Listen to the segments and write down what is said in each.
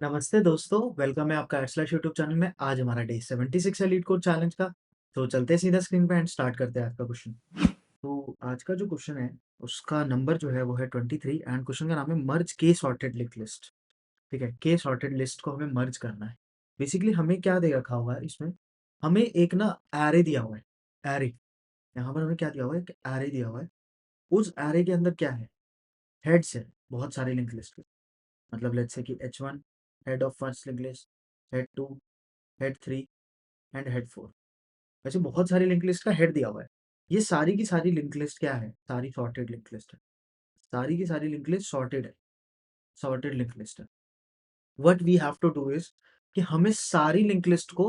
नमस्ते दोस्तों, वेलकम है आपका एटस्लैश यूट्यूब चैनल में। आज हमारा डे 76 है लीड कोड चैलेंज का। तो चलते हैं सीधा स्क्रीन पे एंड स्टार्ट करते हैं आज का क्वेश्चन। तो आज का जो क्वेश्चन है उसका नंबर जो है वो है 23 एंड क्वेश्चन का नाम है मर्ज के सॉर्टेड लिंक लिस्ट। ठीक है, के सॉर्टेड लिस्ट को हमें मर्ज करना है। बेसिकली हमें क्या दे रखा हुआ है इसमें, हमें एक ना एरे दिया हुआ है। एरे, यहाँ पर हमें क्या दिया हुआ है, एक एरे दिया हुआ है। उस एरे के अंदर क्या है, हेड्स है बहुत सारे लिंक लिस्ट के। मतलब लेट्स से कि h1 head of first link list, head 2, head 3 and head 4। वैसे बहुत सारी लिंक लिस्ट का हेड दिया हुआ है। ये सारी की सारी लिंक लिस्ट क्या है, सारी सॉर्टेड लिंक लिस्ट है। सारी की सारी लिंक लिस्ट सॉर्टेड है, सॉर्टेड लिंक लिस्ट है। What we have to do is कि हमें सारी लिंक लिस्ट को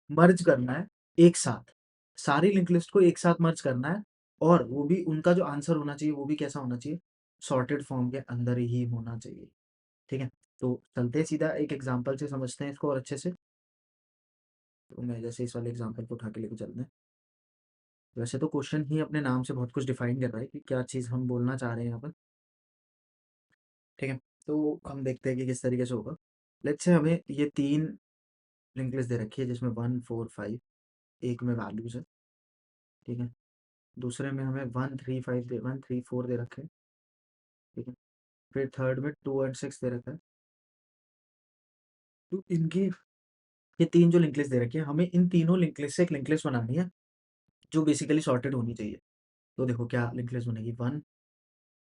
मर्ज करना है एक साथ। सारी लिंक लिस्ट को एक साथ मर्ज करना है, और वो भी उनका जो आंसर होना चाहिए वो भी कैसा होना चाहिए, सॉर्टेड फॉर्म के अंदर ही होना चाहिए। ठीक है, तो चलते हैं सीधा एक एग्जांपल से समझते हैं इसको और अच्छे से। तो मैं जैसे इस वाले एग्जांपल को उठा के लेके चलते हैं। वैसे तो क्वेश्चन ही अपने नाम से बहुत कुछ डिफाइन कर रहा है कि क्या चीज़ हम बोलना चाह रहे हैं यहाँ पर। ठीक है, तो हम देखते हैं कि किस तरीके से होगा। लेट्स से हमें ये 3 लिंक लिस्ट दे रखी है जिसमें 1 4 5, एक में वैल्यूज है। ठीक है, दूसरे में हमें 1 3 5 दे 1 3 4 दे रखे हैं। ठीक है, फिर थर्ड में 2 एंड 6 दे रखा है। तो इनकी ये 3 जो लिंक लिस्ट दे रखी है, हमें इन तीनों लिंक लिस्ट से एक लिंक लिस्ट बनानी है जो बेसिकली सॉर्टेड होनी चाहिए। तो देखो क्या लिंक लिस्ट बनेगी, 1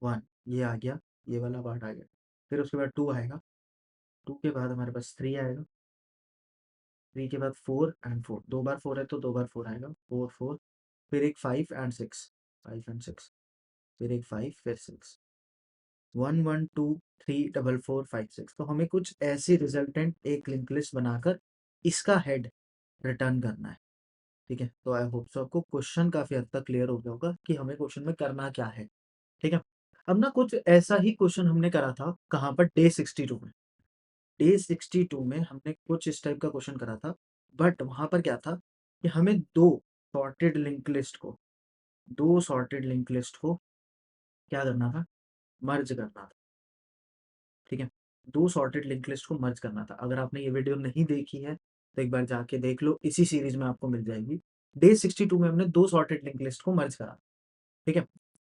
1 ये आ गया, ये वाला पार्ट आ गया। फिर उसके बाद 2 आएगा, 2 के बाद हमारे पास 3 आएगा, 3 के बाद 4 एंड 4, 2 बार 4 है तो 2 बार 4 आएगा, 4 4। फिर एक 5 एंड 6, 5 एंड 6, फिर एक 5, फिर 6, 1 1 2 3 4 4 5 6। तो हमें कुछ ऐसी रिजल्टेंट एक लिंक लिस्ट बनाकर इसका हेड रिटर्न करना है। ठीक है, तो आई होप सो आपको क्वेश्चन काफी हद तक क्लियर हो गया होगा कि हमें क्वेश्चन में करना क्या है। ठीक है, अब ना कुछ ऐसा ही क्वेश्चन हमने करा था कहाँ पर, डे 62 में। डे 62 में हमने कुछ इस टाइप का क्वेश्चन करा था, बट वहां पर क्या था कि हमें दो सॉर्टेड लिंक लिस्ट को क्या करना था, मर्ज करना था। ठीक है, दो सॉर्टेड लिंक लिस्ट को मर्ज करना था। अगर आपने ये वीडियो नहीं देखी है तो एक बार जाके देख लो, इसी सीरीज में आपको मिल जाएगी। डे 62 में हमने दो सॉर्टेड लिंक लिस्ट को मर्ज करा। ठीक है,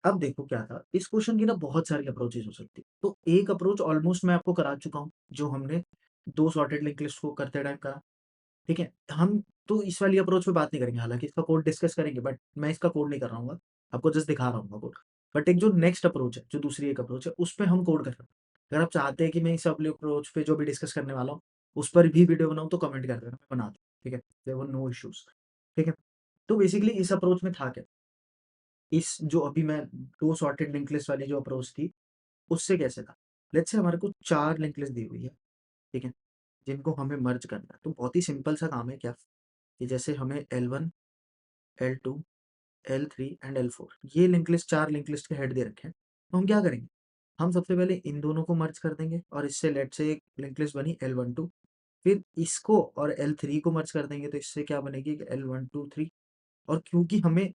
अब देखो क्या था, इस क्वेश्चन की ना बहुत सारी अप्रोचेस हो सकती है। तो एक अप्रोच ऑलमोस्ट मैं आपको करा चुका हूँ, जो हमने दो सॉर्टेड लिंक लिस्ट को करते टाइम करा। ठीक है, हम तो इस वाली अप्रोच पे बात नहीं करेंगे, हालाँकि इसका कोड डिस्कस करेंगे, बट मैं इसका कोड नहीं कर रहा हूँगा, आपको जस्ट दिखा रहा हूँ कोड। बट एक जो नेक्स्ट अप्रोच है, जो दूसरी एक अप्रोच है, उस पे हम कोड कर रहे हैं। अगर आप चाहते हैं कि मैं इस वाली अप्रोच पे जो भी डिस्कस करने वाला हूँ, उस पर भी वीडियो बनाऊँ तो कमेंट कर देना, मैं बना दूँ। ठीक है? There were no issues. ठीक है? तो बेसिकली इस अप्रोच में था क्या? इस जो अभी मैं 2 सॉर्टेड लिंक लिस्ट वाली जो अप्रोच थी, उससे कैसे था? लेट्स से हमारे को 4 लिंक लिस्ट दी हुई है, ठीक है? जिनको हमें मर्ज करना है। तो बहुत ही सिंपल सा काम है क्या, कि जैसे हमें L1, L2, L3 and L4 ये लिंक लिस्ट, 4 लिंक लिस्ट के हेड दे रखे हैं। तो हम क्या करेंगे? हम सबसे पहले इन दोनों को मर्ज कर देंगे और इससे लेट्स से एक लिंक लिस्ट बनी L12। फिर इसको और L3 को मर्ज कर देंगे तो इससे क्या बनेगी, L1 2 3। और क्योंकि हमें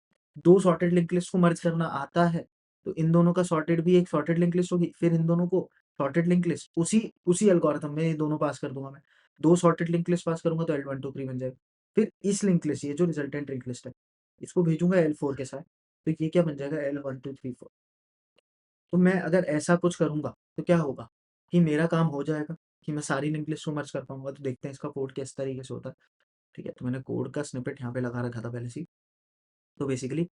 2 सॉर्टेड लिंक लिस्ट को मर्ज करना आता है, तो इन दोनों का सॉर्टेड भी एक सॉर्टेड लिंक लिस्ट होगी। फिर इन दोनों को सॉर्टेड लिंक लिस्ट उसी उसी एल्गोरिथम में ये दोनों पास कर दूँगा मैं। 2 सॉर्टेड लिंक लिस्ट पास करूँगा तो L1 2 3 बन जाएगा। फिर इस लिंक लिस्ट, ये जो रिजल्टेंट लिंक लिस्ट है, इसको भेजूँगा L4 के साथ, तो ये क्या बन जाएगा, L1 2 3 4। तो मैं अगर ऐसा कुछ करूँगा, तो क्या होगा कि मेरा काम हो जाएगा, कि मैं सारी लिंक लिस्ट को मर्ज कर पाऊँगा। तो देखते हैं इसका कोड किस तरीके से होता है। ठीक है, तो मैंने कोड का स्निपेट यहाँ पे लगा रखा था पहले से ही। तो बेसिकली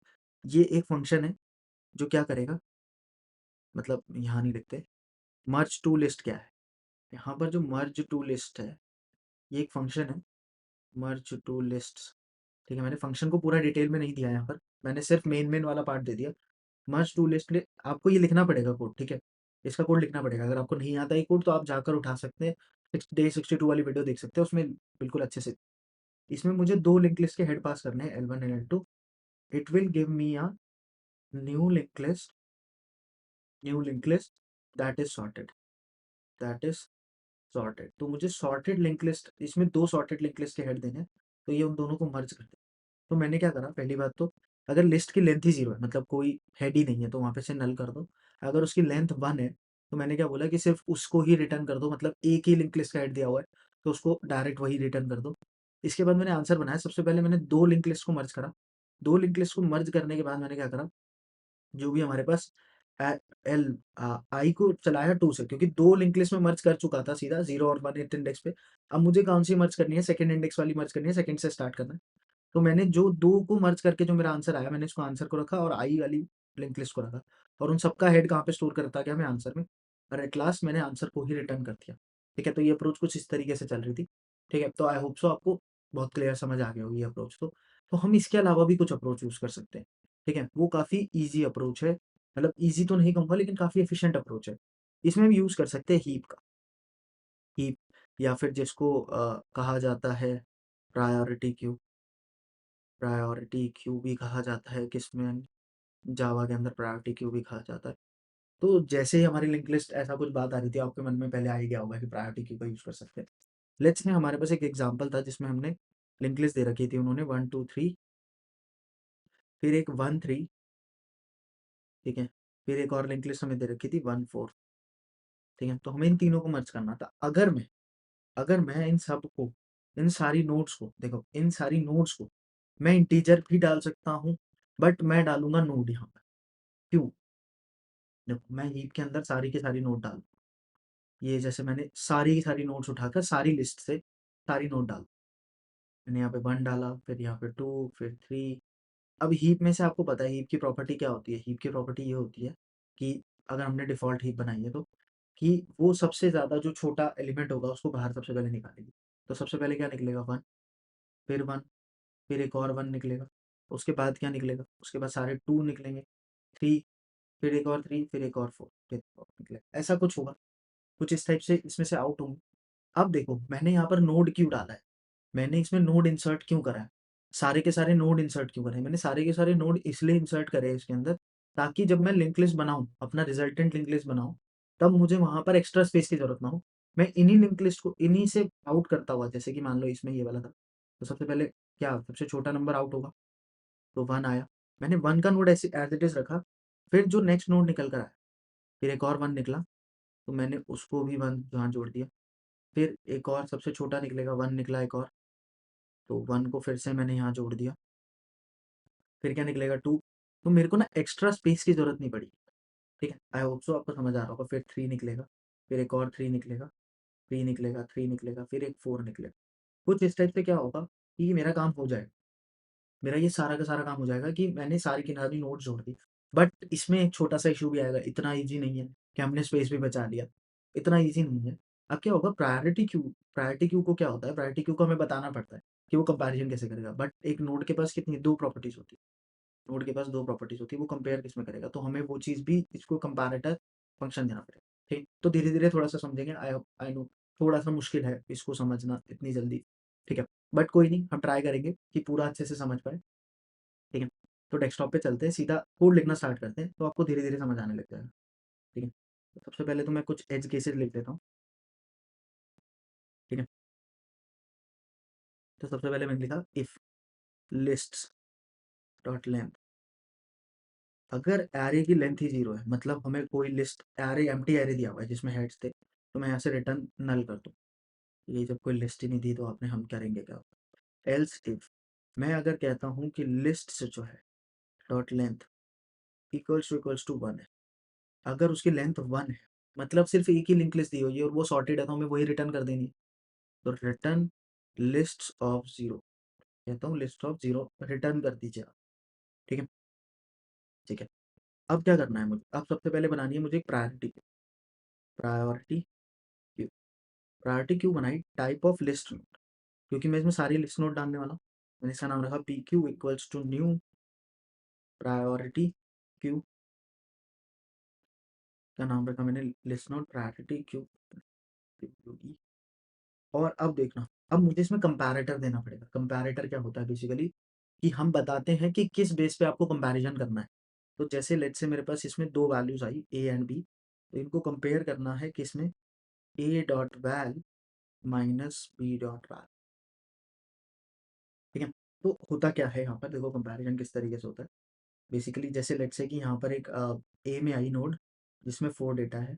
ये एक फंक्शन है जो क्या करेगा, मतलब यहाँ नहीं लिखते, मर्ज टू लिस्ट क्या है। यहाँ पर जो मर्ज टू लिस्ट है, ये एक फंक्शन है, मर्ज टू लिस्ट। ठीक है, मैंने फंक्शन को पूरा डिटेल में नहीं दिया यहाँ पर, मैंने सिर्फ मेन मेन वाला पार्ट दे दिया। मर्ज टू लिस्ट के लिए आपको ये लिखना पड़ेगा कोड। ठीक है, इसका कोड लिखना पड़ेगा। अगर आपको नहीं आता ये कोड तो आप जाकर उठा सकते हैं, डे 62 वाली वीडियो देख सकते हैं, उसमें बिल्कुल अच्छे से। इसमें मुझे दो लिंक लिस्ट के हेड पास करने हैं, L1 and L2। It will give me a new link list, new link list that is sorted, that is sorted. तो मुझे सॉर्टेड लिंक लिस्ट, इसमें दो सॉर्टेड लिंक लिस्ट के हेड देने हैं, तो ये उन दोनों को मर्ज कर दे। तो मैंने क्या करा, पहली बात तो अगर लिस्ट की लेंथ ही 0 है, मतलब कोई हेड ही नहीं है, तो वहाँ पे से नल कर दो। अगर उसकी लेंथ 1 है तो मैंने क्या बोला कि सिर्फ़ उसको ही रिटर्न कर दो, मतलब एक ही लिंक लिस्ट का हेड दिया हुआ है, तो उसको डायरेक्ट वही रिटर्न कर दो। इसके बाद मैंने आंसर बनाया, सबसे पहले मैंने 2 लिंक लिस्ट को मर्ज करा। 2 लिंक लिस्ट को मर्ज करने के बाद मैंने क्या करा, जो भी हमारे पास ए आई को चलाया 2 से, क्योंकि 2 लिंक लिस्ट में मर्ज कर चुका था सीधा 0 और 1th इंडेक्स पे। अब मुझे कौन-सी मर्ज करनी है, सेकंड इंडेक्स वाली मर्ज करनी है, सेकंड से स्टार्ट करना है। तो मैंने जो 2 को मर्ज करके जो मेरा आंसर आया, मैंने इसको आंसर को रखा और आई वाली लिंक लिस्ट को रखा, और उन सबका हेड कहाँ पे स्टोर करता गया मैं, आंसर में। और एट लास्ट मैंने आंसर को ही रिटर्न कर दिया। ठीक है? तो ये अप्रोच कुछ इस तरीके से चल रही थी। ठीक है? तो आई होप सो आपको बहुत क्लियर समझ आ गया होगी ये अप्रोच तो। तो हम इसके अलावा भी कुछ अप्रोच यूज़ कर सकते हैं। ठीक है? वो काफ़ी ईज़ी अप्रोच है। मतलब ईज़ी तो नहीं कहूँगा, लेकिन काफ़ी एफिशिएंट अप्रोच है। इसमें हम यूज़ कर सकते हैं हीप का। हीप, या फिर जिसको कहा जाता है प्रायोरिटी क्यू। प्रायोरिटी क्यू भी कहा जाता है, किसमें, जावा के अंदर प्रायोरिटी क्यू भी कहा जाता है। तो जैसे ही हमारी लिंक लिस्ट ऐसा कुछ बात आ रही थी, आपके मन में पहले आ ही गया होगा कि प्रायोरिटी क्यू का यूज़ कर सकते हैं। लेट्स से हमारे पास एक एग्जांपल था जिसमें हमने लिंक लिस्ट दे रखी थी उन्होंने 1 2 3, फिर एक 1 3, ठीक है? फिर एक और लिंक लिस्ट हमें दे रखी थी 1 4, ठीक है? तो हमें इन तीनों को मर्ज करना था। अगर मैं इन सबको, इन सारी नोड्स को देखो, इन सारी नोड्स को मैं इंटीजर भी डाल सकता हूँ, बट मैं डालूँगा नोड यहाँ पे। क्यों? देखो, मैं हीप के अंदर सारी की सारी नोड डाल, ये जैसे मैंने सारी की सारी नोड्स उठाकर सारी लिस्ट से सारी नोड डाल, मैंने यहाँ पे 1 डाला, फिर यहाँ पे 2, फिर 3। अब हीप में से आपको पता है हीप की प्रॉपर्टी क्या होती है? हीप की प्रॉपर्टी ये होती है कि अगर हमने डिफ़ॉल्ट हीप बनाई है तो, कि वो सबसे ज़्यादा जो छोटा एलिमेंट होगा उसको बाहर सबसे पहले निकालेगी। तो सबसे पहले क्या निकलेगा? 1, फिर 1, फिर एक और 1 निकलेगा। उसके बाद क्या निकलेगा? उसके बाद सारे 2 निकलेंगे, 3, फिर एक और 3, फिर एक और 4, फिर 4 निकलेगा। ऐसा कुछ होगा। कुछ इस टाइप से इसमें से आउट होंगे। अब देखो, मैंने यहाँ पर नोड क्यों डाला है? मैंने इसमें नोड इंसर्ट क्यों करा है? सारे के सारे नोड इंसर्ट क्यों करे हैं? मैंने सारे के सारे नोड इसलिए इंसर्ट करे हैं इसके अंदर, ताकि जब मैं लिंक लिस्ट बनाऊँ, अपना रिजल्टेंट लिंक लिस्ट बनाऊँ, तब मुझे वहाँ पर एक्स्ट्रा स्पेस की ज़रूरत ना हो। मैं इन्हीं लिंक लिस्ट को इन्हीं से आउट करता हुआ, जैसे कि मान लो इसमें ये वाला था, तो सबसे पहले क्या सबसे छोटा नंबर आउट होगा? तो 1 आया। मैंने 1 का नोड ऐसे एज़ इट इज़ रखा, फिर जो नेक्स्ट नोड निकल कर आया, फिर एक और 1 निकला, तो मैंने उसको भी 1 यहाँ जोड़ दिया। फिर एक और सबसे छोटा निकलेगा, 1 निकला एक और, तो 1 को फिर से मैंने यहाँ जोड़ दिया। फिर क्या निकलेगा? 2। तो मेरे को ना एक्स्ट्रा स्पेस की ज़रूरत नहीं पड़ी, ठीक है? आई होप सो आपको समझ आ रहा होगा। फिर 3 निकलेगा, फिर एक और 3 निकलेगा, 3 निकलेगा, 3 निकलेगा, फिर एक 4 निकलेगा। कुछ इस टाइप से क्या होगा कि मेरा काम हो जाएगा। मेरा ये सारा का सारा काम हो जाएगा कि मैंने सारी की सारी नोट्स जोड़ दी। बट इसमें एक छोटा-सा इश्यू भी आएगा, इतना ईज़ी नहीं है कि हमने स्पेस भी बचा लिया। इतना ईज़ी नहीं है। अब क्या होगा, प्रायोरिटी क्यू को क्या होता है, प्रायोरिटी क्यू को हमें बताना पड़ता है कि वो कंपैरिज़न कैसे करेगा। बट एक नोड के पास कितनी 2 प्रॉपर्टीज़ होती है। नोड के पास 2 प्रॉपर्टीज़ होती है, वो कंपेयर किसमें करेगा? तो हमें वो चीज़ भी, इसको कंपैरेटर फंक्शन देना पड़ेगा, ठीक? तो धीरे-धीरे थोड़ा-सा समझेंगे। आई नो थोड़ा-सा मुश्किल है इसको समझना इतनी जल्दी, ठीक है? बट कोई नहीं, हम ट्राई करेंगे कि पूरा अच्छे से समझ पाएँ, ठीक है? तो डेस्कटॉप पे चलते हैं, सीधा कोड लिखना स्टार्ट करते हैं, तो आपको धीरे-धीरे समझ आने लग जाएगा, ठीक है? तो सबसे पहले तो मैं कुछ एज केसेस लिख देता हूँ, ठीक है? तो सबसे पहले मैंने लिखा इफ लिस्ट्स डॉट लेंथ, अगर एरे की लेंथ ही 0 है, मतलब हमें कोई लिस्ट एरे, एम्प्टी एरे दिया हुआ है जिसमें हेड्स थे, तो मैं यहाँ से रिटर्न नल कर दूँ। ये जब कोई लिस्ट ही नहीं दी तो आपने हम करेंगे क्या? एल्स इफ मैं अगर कहता हूँ कि लिस्ट्स जो है डॉट लेंथ इक्वल्स टू 1 है, अगर उसकी लेंथ 1 है, मतलब सिर्फ एक ही लिंक लिस्ट दी हुई है और वो सॉर्टेड है, तो हमें वही रिटर्न कर देनी है। तो रिटर्न लिस्ट्स ऑफ 0, कहता हूँ लिस्ट ऑफ 0 रिटर्न कर दीजिए आप, ठीक है? ठीक है। अब क्या करना है मुझे? अब सबसे पहले बनानी है मुझे एक priority queue. Priority queue, priority queue बनाई टाइप ऑफ लिस्ट नोड, क्योंकि मैं इसमें सारी लिस्ट नोड डालने वाला हूँ। मैंने इसका नाम रखा P Q equals to new priority queue, का नाम रखा मैंने लिस्ट नोड प्रायोरिटी क्यू। और अब देखना, अब मुझे इसमें कंपैरेटर देना पड़ेगा। कंपैरेटर क्या होता है बेसिकली, कि हम बताते हैं कि किस बेस पे आपको कंपैरिजन करना है। तो जैसे लेट्स से मेरे पास इसमें 2 values I A and B, तो इनको कंपेयर करना है किसमें, A dot val minus B dot val, ठीक है? तो होता क्या है यहाँ पर, देखो कंपैरिजन किस तरीके से होता है। बेसिकली जैसे लेट्स से कि यहाँ पर एक ए में आई नोड जिसमें 4 डेटा है,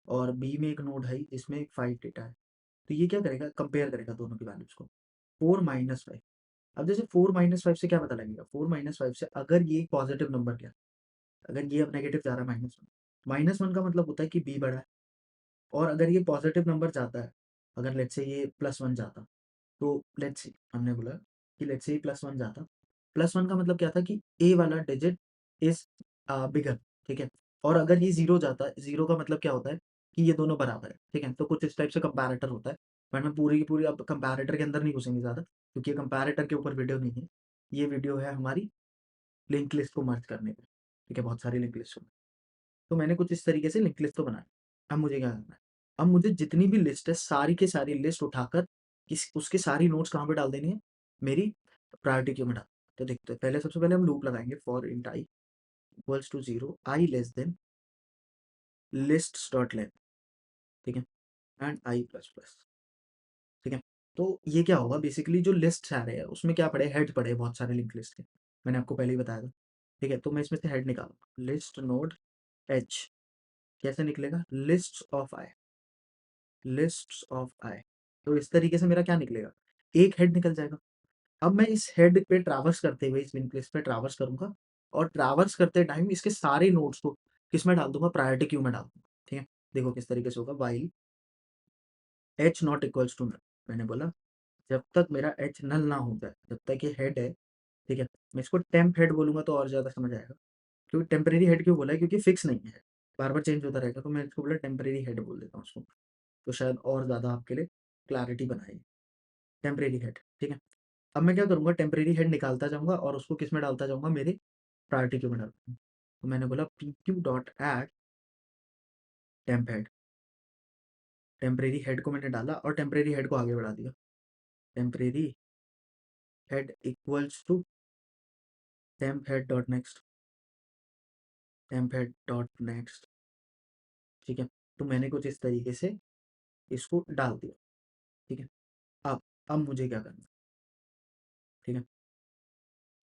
और बी में एक नोड है जिसमें 5 डेटा है। तो ये क्या करेगा, कंपेयर करेगा दोनों की वैल्यूज को, 4 - 5। अब जैसे 4 - 5 से क्या पता लगेगा, 4 - 5 से अगर ये पॉजिटिव नंबर क्या, अगर ये अब नेगेटिव जा रहा है -1, -1 का मतलब होता है कि बी बड़ा है। और अगर ये पॉजिटिव नंबर जाता है, अगर लेट्स से ये +1 जाता, तो लेट्स सी हमने बोला कि लेट्स से ये +1 जाता, +1 का मतलब क्या था कि ए वाला डिजिट इज बिगर, ठीक है। और अगर ये 0 जाता है, 0 का मतलब क्या होता है कि ये दोनों बराबर है, ठीक है। तो कुछ इस टाइप से कंपैरेटर होता है, बट मैं पूरी की पूरी अब कंपैरेटर के अंदर नहीं घुसेंगे ज़्यादा, क्योंकि ये कंपैरेटर के ऊपर वीडियो नहीं है। ये वीडियो है हमारी लिंक लिस्ट को मर्ज करने पे, ठीक है, बहुत सारी लिंक लिस्ट में। तो मैंने कुछ इस तरीके से लिंक लिस्ट तो बनाई। अब मुझे क्या करना है, अब मुझे जितनी भी लिस्ट है सारी की सारी लिस्ट उठाकर किस उसके सारी नोट्स कहाँ पे डाल देनी है, मेरी प्रायोरिटी क्यू में डाल। तो देखते हैं, पहले सबसे पहले हम लूप लगाएंगे for int I equals to 0, I less than lists dot length, ठीक है, एंड आई प्लस प्लस, ठीक है। तो ये क्या होगा, बेसिकली जो लिस्ट आ रहे हैं उसमें क्या पड़े, हेड पड़े बहुत सारे लिंक लिस्ट के, मैंने आपको पहले ही बताया था, ठीक है। तो मैं इसमें से हेड निकालूंगा, लिस्ट नोड एच, कैसे निकलेगा, list of I, lists of I. तो इस तरीके से मेरा क्या निकलेगा, एक हेड निकल जाएगा। अब मैं इस हेड पे ट्रैवर्स करते हुए इस लिंक लिस्ट पे ट्रैवर्स करूंगा, और ट्रैवर्स करते टाइम इसके सारे नोड्स को किस में डाल दूंगा, प्रायोरिटी क्यू में डाल दूंगा, ठीक है। देखो किस तरीके से होगा, while H not equals to null, मैंने बोला जब तक मेरा एच नल ना हो जाए, जब तक ये हेड है, ठीक है। मैं इसको टेम्प हेड बोलूंगा तो और ज्यादा समझ आएगा, क्योंकि टेम्परेरी हेड क्यों बोला है, क्योंकि फिक्स नहीं है, बार बार चेंज होता रहेगा, तो मैं इसको बोला टेम्परेरी हेड बोल देता हूँ उसको, तो शायद और ज़्यादा आपके लिए क्लैरिटी बनाएगी। टेम्परेरी हेड, ठीक है। अब मैं क्या करूँगा, टेम्परेरी हेड निकालता जाऊँगा और उसको किस में डालता जाऊँगा, मेरे प्रायोरिटी क्यू में डालता हूँ। तो मैंने बोला P Q dot add temp head, temporary head को मैंने डाला और टेम्परेरी हेड को आगे बढ़ा दिया, temporary head equals to temp head dot next, temp head dot next, ठीक है। तो मैंने कुछ इस तरीके से इसको डाल दिया, ठीक है। अब अब मुझे क्या करना है, ठीक है,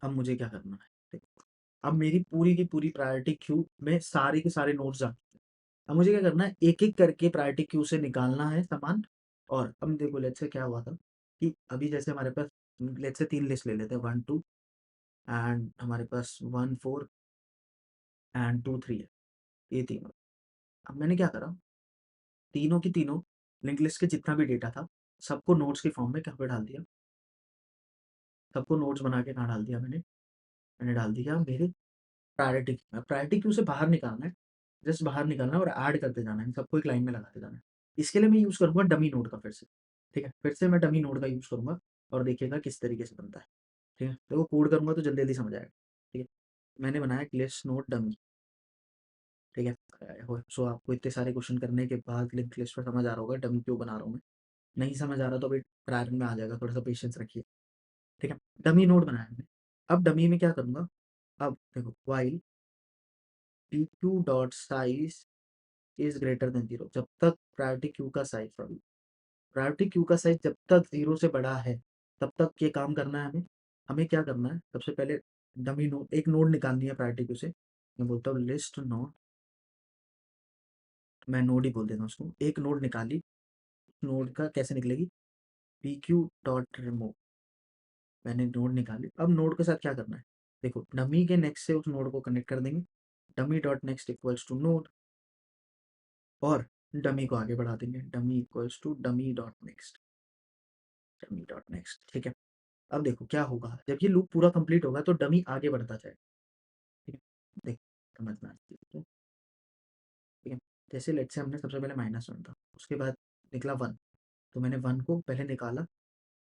अब मुझे क्या करना है, ठीक है? अब मेरी पूरी की पूरी प्रायोरिटी क्यू में सारे के सारे नोट्स आ चुके हैं। अब मुझे क्या करना है, एक एक करके प्रायोरिटी क्यू से निकालना है सामान। और अब देखो लेट्स से क्या हुआ था कि अभी जैसे हमारे पास लेट्स से 3 लिस्ट ले लेते हैं, 1 2 एंड हमारे पास 1 4 एंड 2 3 है, ये तीनों। अब मैंने क्या करा, तीनों की तीनों लिंक लिस्ट के जितना भी डेटा था सबको नोट्स के फॉर्म में कहाँ पे डाल दिया, सबको नोट्स बना के कहाँ डाल दिया, मैंने डाल दिया मेरे प्रायोरिटी क्यू में। प्रायोरिटी क्यू से बाहर निकालना है, जस्ट बाहर निकालना है और ऐड करते जाना है, सबको एक लाइन में लगाते जाना है। इसके लिए मैं यूज़ करूँगा डमी नोड का फिर से, ठीक है, फिर से मैं डमी नोड का यूज़ करूँगा और देखिएगा किस तरीके से बनता है, ठीक है। देखो कोड करूँगा तो जल्दी जल्दी समझ आएगा, ठीक है। मैंने बनाया लिस्ट नोड डमी, ठीक है। सो आपको इतने सारे क्वेश्चन करने के बाद लिंक लिस्ट पर समझ आ रहा होगा डमी क्यों बना रहा हूँ मैं, नहीं समझ आ रहा तो अभी प्रारंभ में आ जाएगा, थोड़ा सा पेशेंस रखिए, ठीक है। डमी नोड बनाया मैंने। अब डमी में क्या करूँगा, अब देखो while P Q dot size is greater than 0, जब तक प्रायोरिटी क्यू का साइज, प्रायोरिटी क्यू का साइज जब तक 0 से बड़ा है तब तक ये काम करना है हमें। हमें क्या करना है, सबसे पहले डमी नोड, एक नोड निकालनी है प्रायोरिटी क्यू से। मैं बोलता हूँ लिस्ट नोड, मैं नोड ही बोल देता हूँ उसको, एक नोड निकाली, नोड का कैसे निकलेगी, पी क्यू डॉट रिमूव, मैंने नोड निकाली। अब नोड के साथ क्या करना है, देखो डमी के नेक्स्ट से उस नोड को कनेक्ट कर देंगे, dummy dot next equals to node, और डमी को आगे बढ़ा देंगे, dummy equals to dummy dot next, dummy dot next, ठीक है। अब देखो क्या होगा, जब ये लूप पूरा कंप्लीट होगा तो डमी आगे बढ़ता जाएगा, ठीक है। देखो समझना है, ठीक है। जैसे लेट से हमने सबसे पहले -1 था, उसके बाद निकला 1, तो मैंने 1 को पहले निकाला,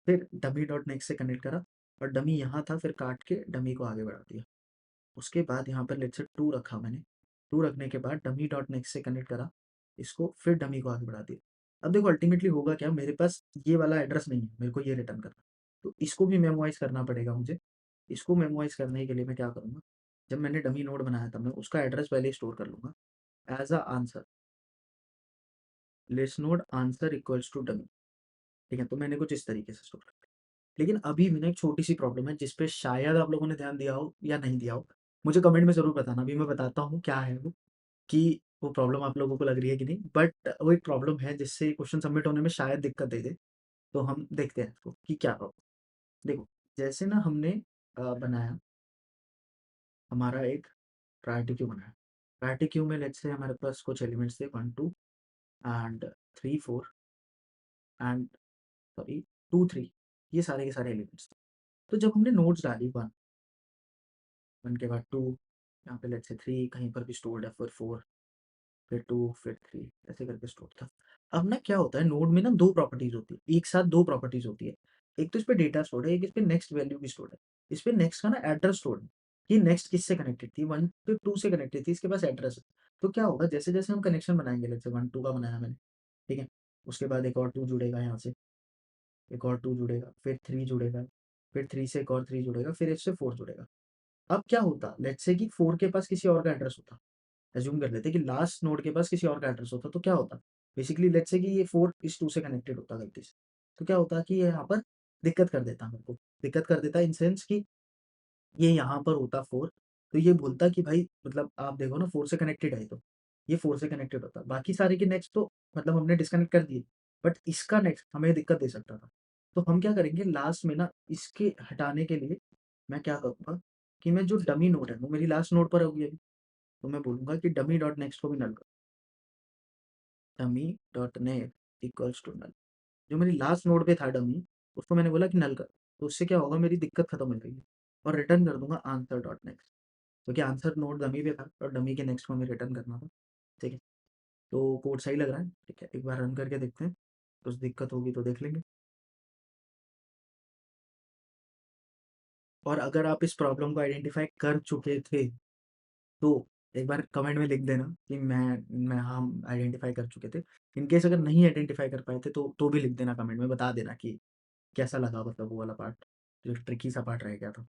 फिर डमी डॉट नेक्स्ट से कनेक्ट करा, और डमी यहाँ था, फिर काट के डमी को आगे बढ़ा दिया। उसके बाद यहाँ पर लेट से 2 रखा मैंने, 2 रखने के बाद डमी डॉट नेक्स्ट से कनेक्ट करा इसको, फिर डमी को आगे बढ़ा दिया। अब देखो अल्टीमेटली होगा क्या, मेरे पास ये वाला एड्रेस नहीं है, मेरे को ये रिटर्न करना, तो इसको भी मेमोराइज करना पड़ेगा मुझे। इसको मेमोराइज करने के लिए मैं क्या करूँगा, जब मैंने डमी नोड बनाया था मैं उसका एड्रेस पहले स्टोर कर लूँगा as a answer, list node answer equals to dummy, ठीक है। तो मैंने कुछ इस तरीके से स्टोर कर, लेकिन अभी भी ना एक छोटी सी प्रॉब्लम है जिस पे शायद आप लोगों ने ध्यान दिया हो या नहीं दिया हो, मुझे कमेंट में ज़रूर बताना, अभी मैं बताता हूँ क्या है वो। कि वो प्रॉब्लम आप लोगों को लग रही है कि नहीं, बट वो एक प्रॉब्लम है जिससे क्वेश्चन सबमिट होने में शायद दिक्कत दे दे। तो हम देखते हैं इसको कि क्या प्रॉब्लम। देखो, जैसे ना हमने बनाया हमारा एक प्रायोरिटी क्यू बनाया। प्रायोरिटी क्यू में लेट्स से हमारे पास कुछ एलिमेंट्स थे 1 2 एंड 3 4 एंड सॉरी 2 3, ये सारे के सारे एलिमेंट्स थे। तो जब हमने नोड्स डाली 1 1 के बाद 2, यहाँ पे लेट्स से 3 कहीं पर भी स्टोर्ड है, फिर 4, फिर 2, फिर 3, ऐसे करके स्टोर था। अब ना क्या होता है, नोड में ना 2 प्रॉपर्टीज़ होती है, एक साथ 2 प्रॉपर्टीज़ होती है। एक तो इस पे डेटा स्टोर्ड है, एक इस पे नेक्स्ट वैल्यू भी स्टोर्ड है। इस पे नेक्स्ट का ना एड्रेस स्टोर्ड है, कि नेक्स्ट किससे कनेक्टेड थी, 1 to 2 से कनेक्टेड थी, इसके पास एड्रेस है। तो क्या होगा, जैसे-जैसे हम कनेक्शन बनाएँगे, लेट्स से 1 2 का बनाया मैंने, ठीक है? उसके बाद एक और 2 जुड़ेगा यहाँ से, एक और 2 जुड़ेगा, फिर 3 जुड़ेगा, फिर 3 से एक और 3 जुड़ेगा, फिर इससे 4 जुड़ेगा। अब क्या होता, लेट्स से कि 4 के पास किसी और का एड्रेस होता। अज़्यूम कर लेते हैं कि लास्ट नोड के पास किसी और का एड्रेस होता, तो क्या होता? बेसिकली लेट्स से कि ये 4 इस 2 से कनेक्टेड होता गलती से। तो क्या होता कि ये यहाँ पर दिक्कत कर देता मेरे को। दिक्कत कर देता इन सेंस कि ये यहाँ पर होता 4, तो ये बोलता कि भाई मतलब आप देखो ना 4 से कनेक्टेड है ये तो। ये 4 से कनेक्टेड होता। बाकी सारे के नेक्स्ट तो मतलब हमने डिस्कनेक्ट कर दिए, बट इसका नेक्स्ट हमें दिक्कत दे सकता था। तो हम क्या करेंगे, लास्ट में ना इसके हटाने के लिए मैं क्या करूँगा कि मैं जो डमी नोड है वो मेरी लास्ट नोड पर होगी अभी। तो मैं बोलूँगा कि डमी डॉट नेक्स्ट को भी नल कर, dummy dot next equals to null. जो मेरी लास्ट नोड पे था डमी, उसको मैंने बोला कि नल कर। तो उससे क्या होगा, मेरी दिक्कत खत्म हो जाएगी और रिटर्न कर दूंगा आंसर डॉट नेक्स्ट, क्योंकि आंसर नोड डमी पे था और डमी के नेक्स्ट को हमें रिटर्न करना था। ठीक है, तो कोड सही लग रहा है। ठीक है, एक बार रन करके देखते हैं, कुछ दिक्कत होगी तो देख लेंगे। और अगर आप इस प्रॉब्लम को आइडेंटिफाई कर चुके थे तो एक बार कमेंट में लिख देना कि मैं हम आइडेंटिफाई कर चुके थे। इन केस अगर नहीं आइडेंटिफाई कर पाए थे तो भी लिख देना, कमेंट में बता देना कि कैसा लगा, मतलब वो वाला पार्ट जो ट्रिकी सा पार्ट रह गया था।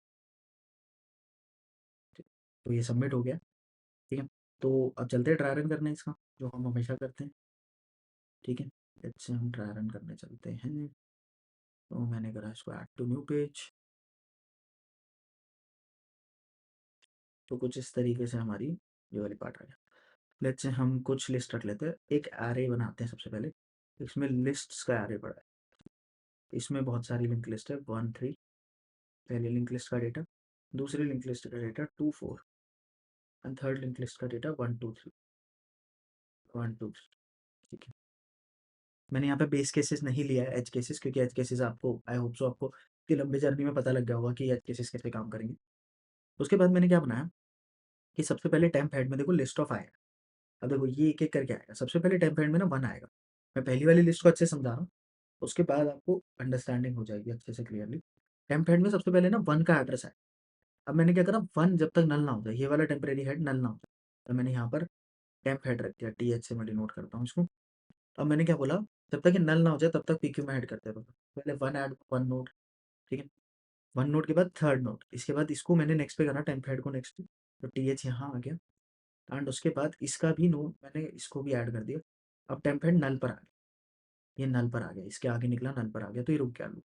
ठीक, तो ये सबमिट हो गया। ठीक है, तो अब चलते हैं ट्राई रन करने इसका, जो हम हमेशा करते हैं। ठीक है, इससे हम ट्राई रन करने चलते हैं। तो मैंने करा इसको ऐड टू न्यू पेज। तो कुछ इस तरीके से हमारी ये वाली पार्ट आ गया। लेट्स से हम कुछ लिस्ट रख लेते हैं, एक एरे बनाते हैं सबसे पहले। इसमें लिस्ट्स का एरे पड़ा है, इसमें बहुत सारी लिंक लिस्ट है 1 3, पहले लिंक लिस्ट का डेटा, दूसरी लिंक लिस्ट का data 2 4 and third link list का डेटा 1 2 3 1 2 3। ठीक है, मैंने यहाँ पे बेस केसेस नहीं लिया है, एज केसेस, क्योंकि एज केसेस आपको आई होप सो आपको इतनी लंबी जर्नी में पता लग गया होगा कि एज केसेस कैसे काम करेंगे। उसके बाद मैंने क्या बनाया कि सबसे पहले टेम्प हेड में देखो लिस्ट ऑफ आएगा। अब देखो ये एक एक करके आएगा, सबसे पहले टेम्प हेड में ना 1 आएगा। मैं पहली वाली लिस्ट को अच्छे से समझा रहा हूँ, उसके बाद आपको अंडरस्टैंडिंग हो जाएगी अच्छे से क्लियरली। टेम्प हेड में सबसे पहले ना 1 का एड्रेस आएगा। अब मैंने क्या करा, 1 जब तक नल ना हो जाए, ये वाला टेम्परेरी हेड नल ना हो जाए, तो मैंने यहाँ पर टेम्प हेड रख दिया, टीएच से मैं डिनोट करता हूँ इसको। अब मैंने क्या बोला, जब तक ये नल ना हो जाए तब तक पीक्यू में ऐड करते रहो। पहले 1 ऐड 1 नोड, ठीक है, 1 नोड के बाद थर्ड नोड, इसके बाद इसको मैंने नेक्स्ट पे करा, टेम्प हेड को नेक्स्ट पे, तो टीएच यहाँ आ गया। एंड उसके बाद इसका भी नोड मैंने इसको भी ऐड कर दिया। अब टेम्प हेड नल पर आ गया, ये नल पर आ गया, इसके आगे निकला नल पर आ गया, तो ये रुक गया लूप।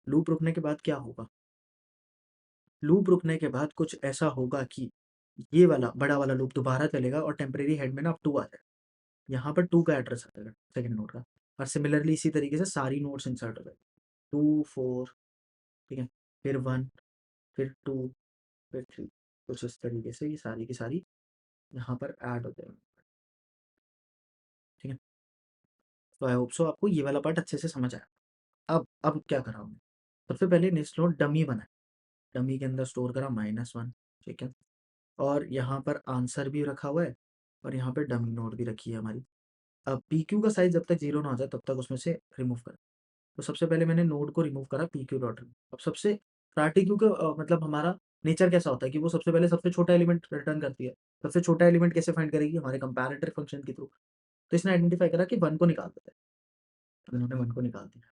लूप रुकने के बाद क्या होगा, लूप रुकने के बाद कुछ ऐसा होगा कि ये वाला बड़ा वाला लूप दोबारा चलेगा और टेम्परेरी हेड में ना अब 2 आ जाएगा। यहाँ पर 2 का एड्रेस आ जाएगा सेकंड नोड का, और सिमिलरली इसी तरीके से सारी नोड्स इंसर्ट हो जाएगी। 2 4, ठीक है, फिर 1, फिर 2, फिर 3, कुछ इस तरीके से ये सारी की सारी यहाँ पर ऐड हो जाएगी। ठीक है, तो आई होप सो आपको ये वाला पार्ट अच्छे से समझ आया। अब क्या करा हमने, सबसे पहले नेक्स्ट नोड डमी बनाया, डमी के अंदर स्टोर करा -1, ठीक है, और यहाँ पर आंसर भी रखा हुआ है और यहाँ पे डमी नोड भी रखी है हमारी। अब पी क्यू का साइज जब तक जीरो ना हो जाए तब तक उसमें से रिमूव कर। तो सबसे पहले मैंने नोड को रिमूव करा पी क्यू डॉट रिमूव। अब सबसे प्रायोरिटी क्यू का मतलब हमारा नेचर कैसा होता है कि वो सबसे पहले सबसे छोटा एलिमेंट रिटर्न करती है। सबसे छोटा एलिमेंट कैसे फाइंड करेगी, हमारे कंपैरेटर फंक्शन के थ्रू। तो इसने आइडेंटिफाई करा कि 1 को निकाल देते हैं, तो इन्होंने 1 को निकाल दिया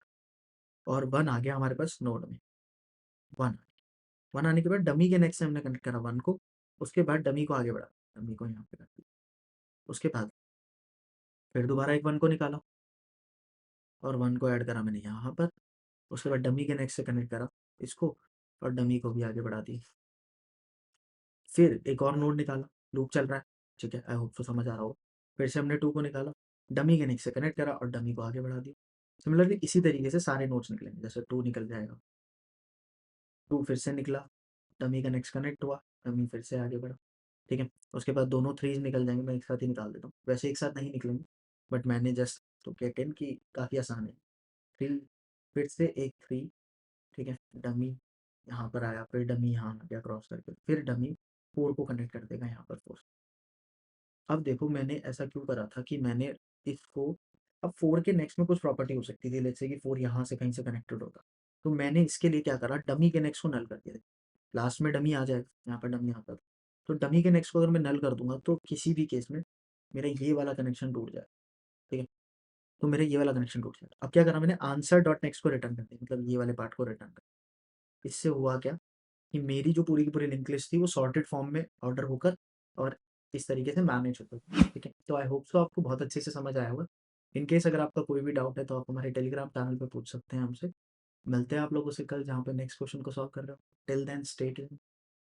और 1 आ गया हमारे पास नोड में। 1 1 आने के बाद डमी के नेक्स्ट से हमने कनेक्ट करा 1 को, उसके बाद डमी को आगे बढ़ा, डमी को यहाँ पे कर दिया। उसके बाद फिर दोबारा एक 1 को निकाला और 1 को ऐड करा मैंने यहाँ पर। उसके बाद डमी के नेक्स्ट से कनेक्ट करा इसको और डमी को भी आगे बढ़ा दी। फिर एक और नोड निकाला, लूप चल रहा है, ठीक है, आई होप सो समझ आ रहा हो। फिर से हमने 2 को निकाला, डमी के नेक्स्ट से कनेक्ट करा और डमी को आगे बढ़ा दिया। सिमिलरली इसी तरीके से सारे नोड्स निकलेंगे, जैसे 2 निकल जाएगा, 2 फिर से निकला, डमी का नेक्स्ट कनेक्ट हुआ, डमी फिर से आगे बढ़ा, ठीक है। उसके बाद दोनों थ्रीज निकल जाएंगे, मैं एक साथ ही निकाल देता हूँ, वैसे एक साथ नहीं निकलेंगे, बट मैंने जस्ट तो गेट इन कि काफ़ी आसान है। थ्री, फिर से एक थ्री, ठीक है, डमी यहाँ पर आया, फिर डमी यहाँ आ गया क्रॉस करके, फिर डमी 4 को कनेक्ट कर देगा यहाँ पर 4। अब देखो मैंने ऐसा क्यों करा था कि मैंने इसको, अब 4 के नेक्स्ट में कुछ प्रॉपर्टी हो सकती थी, लेट्स से कि 4 यहाँ से कहीं से कनेक्टेड होता, तो मैंने इसके लिए क्या करा, डमी के नेक्स्ट को नल कर दिया। लास्ट में डमी आ जाएगा, यहाँ पर डमी यहाँ पर, तो डमी के नेक्स्ट को अगर मैं नल कर दूंगा तो किसी भी केस में मेरा ये वाला कनेक्शन टूट जाएगा, ठीक है। तो मेरा ये वाला कनेक्शन टूट जाएगा। अब क्या करा मैंने, आंसर डॉट नेक्स्ट को रिटर्न कर दिया, मतलब ये वाले पार्ट को रिटर्न कर। इससे हुआ क्या कि मेरी जो पूरी की पूरी लिंक लिस्ट थी वो सॉर्टेड फॉर्म में ऑर्डर होकर और इस तरीके से मैनेज होता है, ठीक है। तो आई होप सो आपको बहुत अच्छे से समझ आया होगा। इन केस अगर आपका कोई भी डाउट है तो आप हमारे टेलीग्राम चैनल पे पूछ सकते हैं हमसे। मिलते हैं आप लोगों से कल, जहाँ पे नेक्स्ट क्वेश्चन को सॉल्व कर रहे हो। Till then stay tuned.